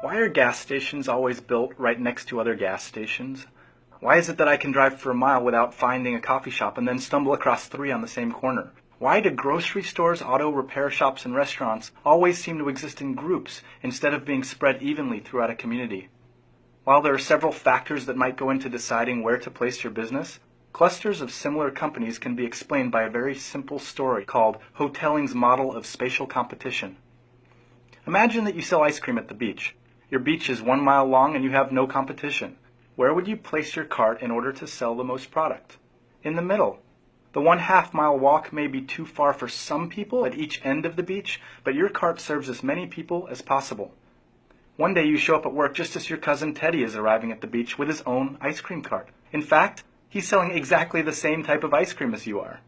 Why are gas stations always built right next to other gas stations? Why is it that I can drive for a mile without finding a coffee shop and then stumble across three on the same corner? Why do grocery stores, auto repair shops, and restaurants always seem to exist in groups instead of being spread evenly throughout a community? While there are several factors that might go into deciding where to place your business, clusters of similar companies can be explained by a very simple story called Hotelling's model of spatial competition. Imagine that you sell ice cream at the beach. Your beach is 1 mile long and you have no competition. Where would you place your cart in order to sell the most product? In the middle. The 1/2 mile walk may be too far for some people at each end of the beach, but your cart serves as many people as possible. One day you show up at work just as your cousin Teddy is arriving at the beach with his own ice cream cart. In fact, he's selling exactly the same type of ice cream as you are.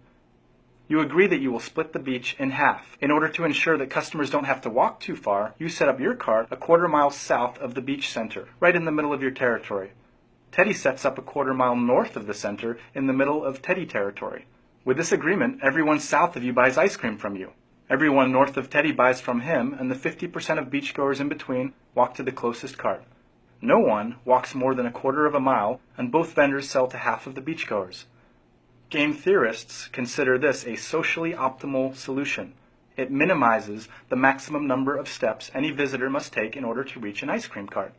You agree that you will split the beach in half. In order to ensure that customers don't have to walk too far, you set up your cart a 1/4 mile south of the beach center, right in the middle of your territory. Teddy sets up a 1/4 mile north of the center in the middle of Teddy territory. With this agreement, everyone south of you buys ice cream from you. Everyone north of Teddy buys from him, and the 50% of beachgoers in between walk to the closest cart. No one walks more than a 1/4 of a mile, and both vendors sell to half of the beachgoers. Game theorists consider this a socially optimal solution. It minimizes the maximum number of steps any visitor must take in order to reach an ice cream cart.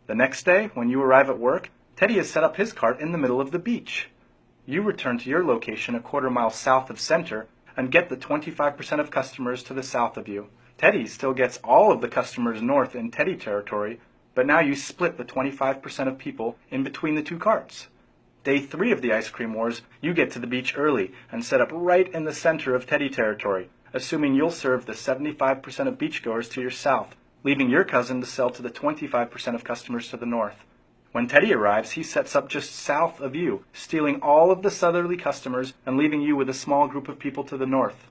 The next day, when you arrive at work, Teddy has set up his cart in the middle of the beach. You return to your location a 1/4 mile south of center and get the 25% of customers to the south of you. Teddy still gets all of the customers north in Teddy territory, but now you split the 25% of people in between the two carts. Day 3 of the ice cream wars, you get to the beach early and set up right in the center of Teddy territory, assuming you'll serve the 75% of beachgoers to your south, leaving your cousin to sell to the 25% of customers to the north. When Teddy arrives, he sets up just south of you, stealing all of the southerly customers and leaving you with a small group of people to the north.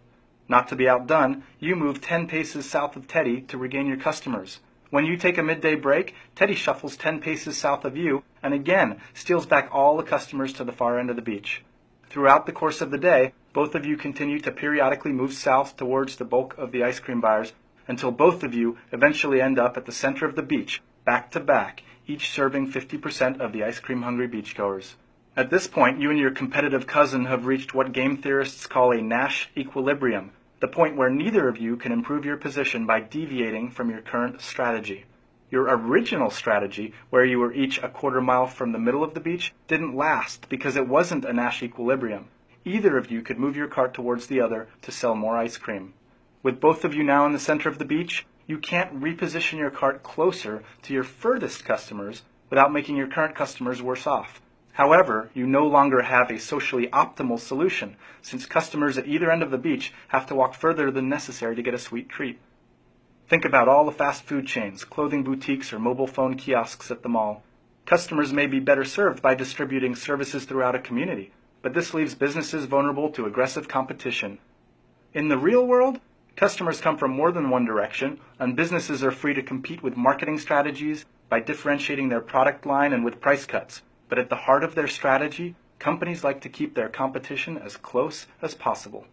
Not to be outdone, you move 10 paces south of Teddy to regain your customers. When you take a midday break, Teddy shuffles 10 paces south of you and again steals back all the customers to the far end of the beach. Throughout the course of the day, both of you continue to periodically move south towards the bulk of the ice cream buyers until both of you eventually end up at the center of the beach, back to back, each serving 50% of the ice cream hungry beachgoers. At this point, you and your competitive cousin have reached what game theorists call a Nash equilibrium, the point where neither of you can improve your position by deviating from your current strategy. Your original strategy, where you were each a 1/4 mile from the middle of the beach, didn't last because it wasn't a Nash equilibrium. Either of you could move your cart towards the other to sell more ice cream. With both of you now in the center of the beach, you can't reposition your cart closer to your furthest customers without making your current customers worse off. However, you no longer have a socially optimal solution, since customers at either end of the beach have to walk further than necessary to get a sweet treat. Think about all the fast food chains, clothing boutiques, or mobile phone kiosks at the mall. Customers may be better served by distributing services throughout a community, but this leaves businesses vulnerable to aggressive competition. In the real world, customers come from more than one direction, and businesses are free to compete with marketing strategies, by differentiating their product line, and with price cuts. But at the heart of their strategy, companies like to keep their competition as close as possible.